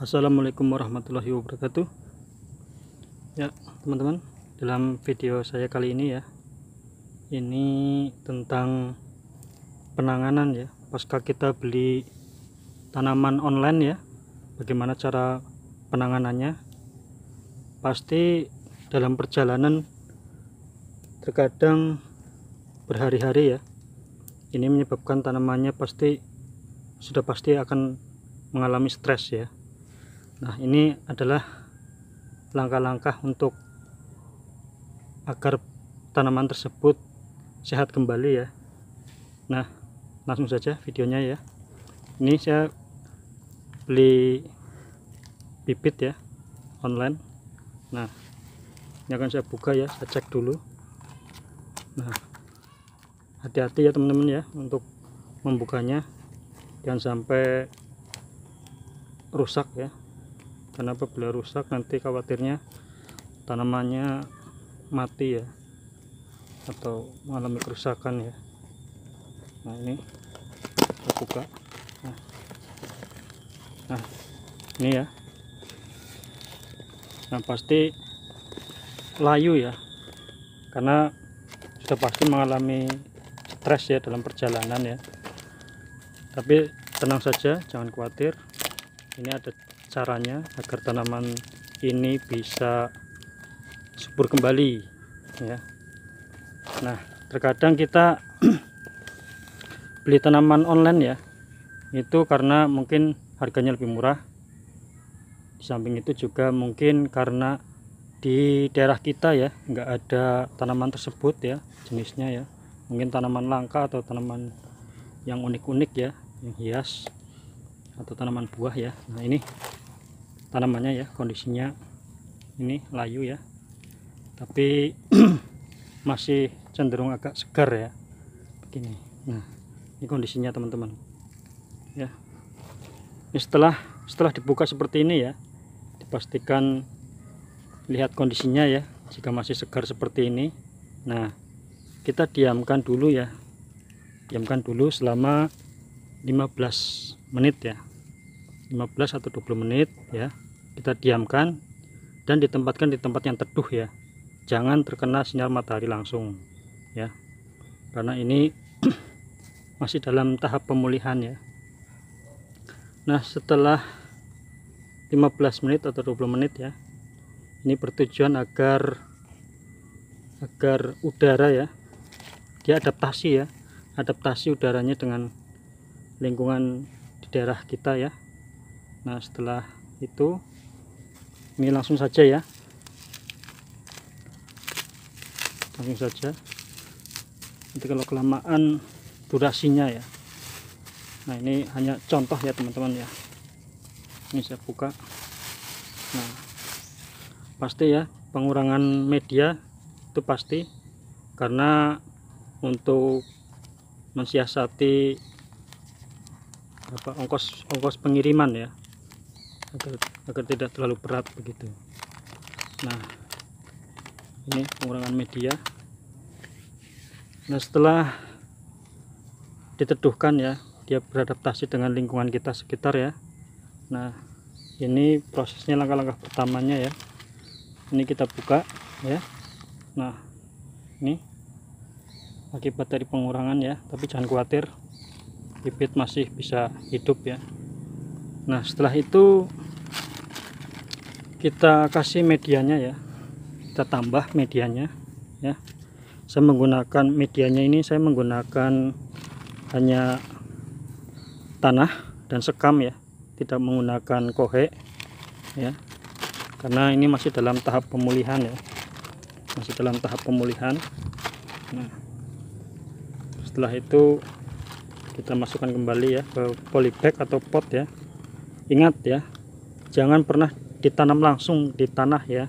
Assalamualaikum warahmatullahi wabarakatuh. Ya teman-teman, dalam video saya kali ini ya, ini tentang penanganan ya pasca kita beli tanaman online ya. Bagaimana cara penanganannya? Pasti dalam perjalanan terkadang berhari-hari ya, ini menyebabkan tanamannya sudah pasti akan mengalami stres ya. Nah, ini adalah langkah-langkah untuk agar tanaman tersebut sehat kembali ya. Nah, langsung saja videonya ya. Ini saya beli bibit ya online. Nah, ini akan saya buka ya, saya cek dulu. Nah, hati-hati ya teman-teman ya untuk membukanya, jangan sampai rusak ya. Karena apabila rusak nanti khawatirnya tanamannya mati ya, atau mengalami kerusakan ya. Nah, ini kita buka. Nah ini ya. Nah, pasti layu ya, karena sudah pasti mengalami stres ya dalam perjalanan ya. Tapi tenang saja, jangan khawatir, ini ada caranya agar tanaman ini bisa subur kembali ya. Nah, terkadang kita beli tanaman online ya, itu karena mungkin harganya lebih murah. Di samping itu juga mungkin karena di daerah kita ya nggak ada tanaman tersebut ya, jenisnya ya, mungkin tanaman langka atau tanaman yang unik-unik ya, yang hias atau tanaman buah ya. Nah, ini tanamannya ya, kondisinya ini layu ya, tapi masih cenderung agak segar ya begini. Nah, ini kondisinya teman-teman ya. Ini setelah dibuka seperti ini ya, dipastikan lihat kondisinya ya. Jika masih segar seperti ini, nah kita diamkan dulu ya, diamkan dulu selama 15 menit ya, 15 atau 20 menit ya, kita diamkan dan ditempatkan di tempat yang teduh ya, jangan terkena sinar matahari langsung ya, karena ini masih dalam tahap pemulihan ya. Nah, setelah 15 menit atau 20 menit ya, ini bertujuan agar udara ya, dia adaptasi ya, adaptasi udaranya dengan lingkungan di daerah kita ya. Nah, setelah itu ini langsung saja ya, langsung saja. Nanti kalau kelamaan durasinya ya. Nah, ini hanya contoh ya teman-teman ya. Ini saya buka. Nah, pasti ya pengurangan media itu pasti, karena untuk mensiasati ongkos pengiriman ya, agar tidak terlalu berat begitu. Nah, ini pengurangan media. Nah, setelah diteduhkan ya, dia beradaptasi dengan lingkungan kita sekitar ya. Nah, ini prosesnya, langkah-langkah pertamanya ya. Ini kita buka ya. Nah, ini akibat dari pengurangan ya, tapi jangan khawatir, bibit masih bisa hidup ya. Nah, setelah itu kita kasih medianya ya, kita tambah medianya ya. Saya menggunakan medianya ini, saya menggunakan hanya tanah dan sekam ya, tidak menggunakan kohe ya, karena ini masih dalam tahap pemulihan ya, masih dalam tahap pemulihan. Nah, setelah itu kita masukkan kembali ya ke polybag atau pot ya. Ingat ya, jangan pernah ditanam langsung di tanah ya,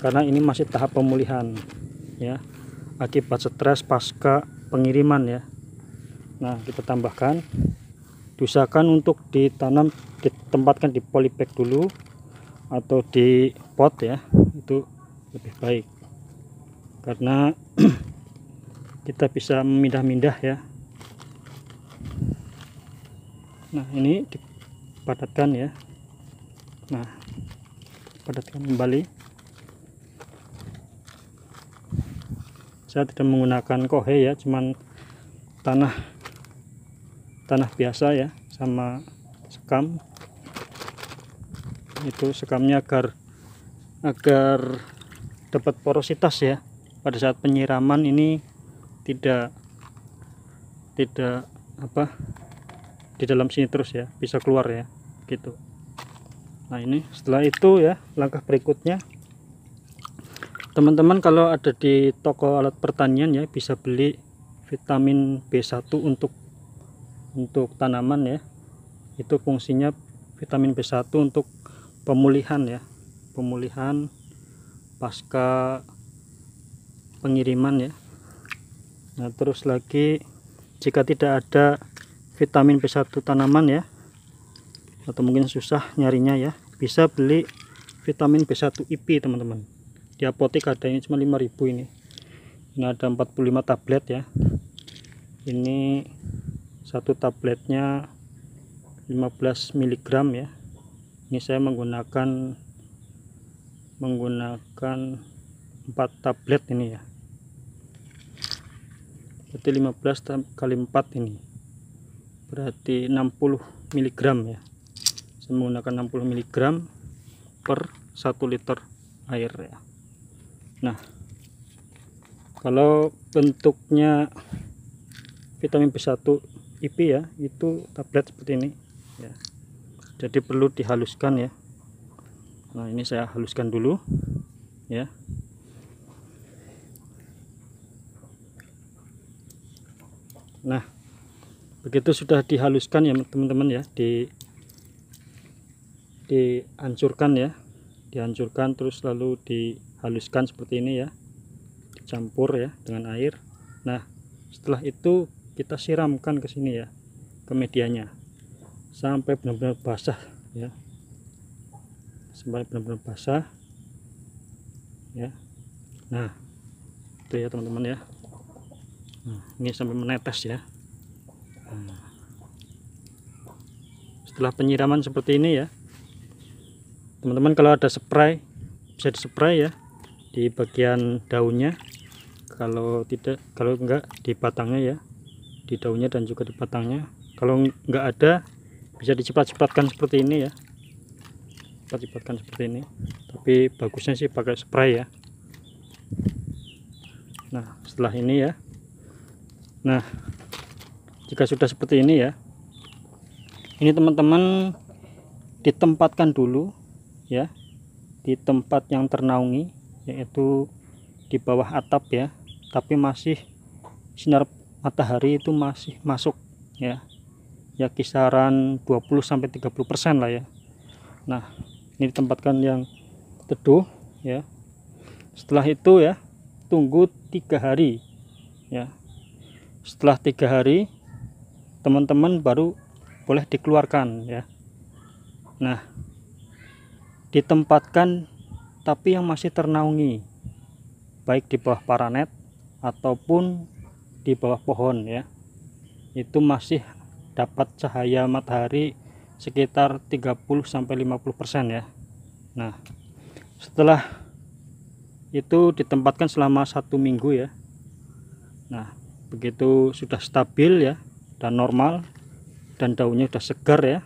karena ini masih tahap pemulihan ya, akibat stres pasca pengiriman ya. Nah, kita tambahkan, diusahakan untuk ditempatkan di polybag dulu atau di pot ya, itu lebih baik, karena kita bisa memindah-mindah ya. Nah, ini dipadatkan ya. Nah, padatkan kembali. Saya tidak menggunakan kohe ya, cuman tanah biasa ya, sama sekam. Itu sekamnya agar dapat porositas ya, pada saat penyiraman ini tidak apa di dalam sini terus ya, bisa keluar ya gitu. Nah, ini setelah itu ya, langkah berikutnya teman-teman kalau ada di toko alat pertanian ya, bisa beli vitamin B1 untuk tanaman ya. Itu fungsinya vitamin B1 untuk pemulihan ya, pemulihan pasca pengiriman ya. Nah, terus lagi jika tidak ada vitamin B1 tanaman ya, atau mungkin susah nyarinya ya, bisa beli vitamin B1 IP teman-teman. Di apotek ada, ini cuma 5.000 ini. Ini ada 45 tablet ya. Ini satu tabletnya 15 mg ya. Ini saya menggunakan 4 tablet ini ya. Berarti 15 kali 4 ini berarti 60 mg ya. Saya menggunakan 60 mg per 1 liter air ya. Nah, kalau bentuknya vitamin B1 IP ya, itu tablet seperti ini ya. Jadi perlu dihaluskan ya. Nah, ini saya haluskan dulu ya. Nah, begitu sudah dihaluskan ya teman-teman ya, dihancurkan ya, dihancurkan terus lalu dihaluskan seperti ini ya, dicampur ya dengan air. Nah, setelah itu kita siramkan ke sini ya, ke medianya sampai benar-benar basah ya, sampai benar-benar basah ya. Nah, itu ya teman-teman ya. Nah, ini sampai menetes ya. Nah, setelah penyiraman seperti ini ya teman-teman, kalau ada spray bisa dispray ya di bagian daunnya, kalau enggak di batangnya ya, di daunnya dan juga di batangnya. Kalau enggak ada bisa dicepat-cepatkan seperti ini ya, cepat-cepatkan seperti ini, tapi bagusnya sih pakai spray ya. Nah, setelah ini ya, nah jika sudah seperti ini ya, ini teman-teman ditempatkan dulu ya, di tempat yang ternaungi, yaitu di bawah atap ya, tapi masih sinar matahari itu masih masuk ya, ya kisaran 20-30% lah ya. Nah, ini ditempatkan yang teduh ya. Setelah itu ya, tunggu 3 hari ya. Setelah 3 hari teman-teman baru boleh dikeluarkan ya. Nah, ditempatkan tapi yang masih ternaungi, baik di bawah paranet ataupun di bawah pohon ya, itu masih dapat cahaya matahari sekitar 30-50% ya. Nah, setelah itu ditempatkan selama 1 minggu ya. Nah, begitu sudah stabil ya dan normal dan daunnya sudah segar ya,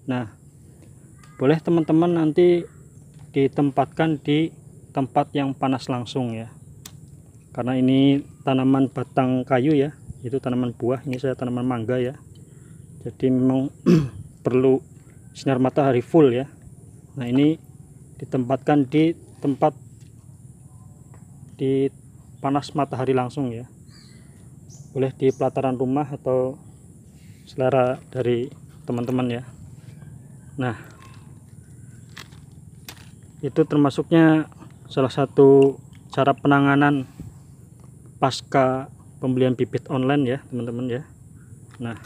nah boleh teman-teman nanti ditempatkan di tempat yang panas langsung ya, karena ini tanaman batang kayu ya, itu tanaman buah. Ini saya tanaman mangga ya, jadi memang perlu sinar matahari full ya. Nah, ini ditempatkan di tempat di panas matahari langsung ya, boleh di pelataran rumah atau selera dari teman-teman ya. Nah, itu termasuknya salah satu cara penanganan pasca pembelian bibit online ya teman-teman ya. Nah,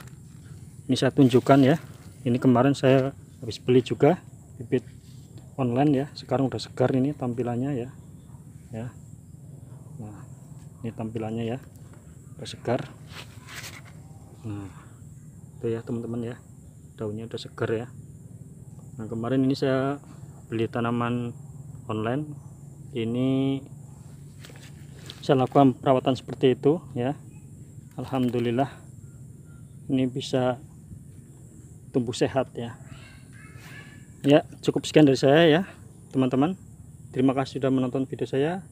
ini saya tunjukkan ya, ini kemarin saya habis beli juga bibit online ya, sekarang udah segar ini tampilannya ya. Nah, ini tampilannya ya, udah segar. Nah, itu ya teman-teman ya, daunnya udah segar ya. Nah, kemarin ini saya beli tanaman online ini saya lakukan perawatan seperti itu ya. Alhamdulillah ini bisa tumbuh sehat ya. Ya, cukup sekian dari saya ya teman-teman. Terima kasih sudah menonton video saya.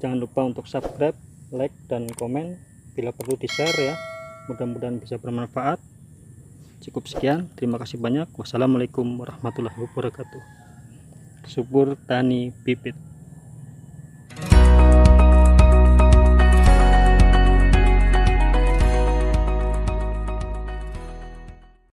Jangan lupa untuk subscribe, like, dan komen. Bila perlu di share ya, mudah-mudahan bisa bermanfaat. Cukup sekian, terima kasih banyak. Wassalamualaikum warahmatullahi wabarakatuh. Subur Tani Pipit.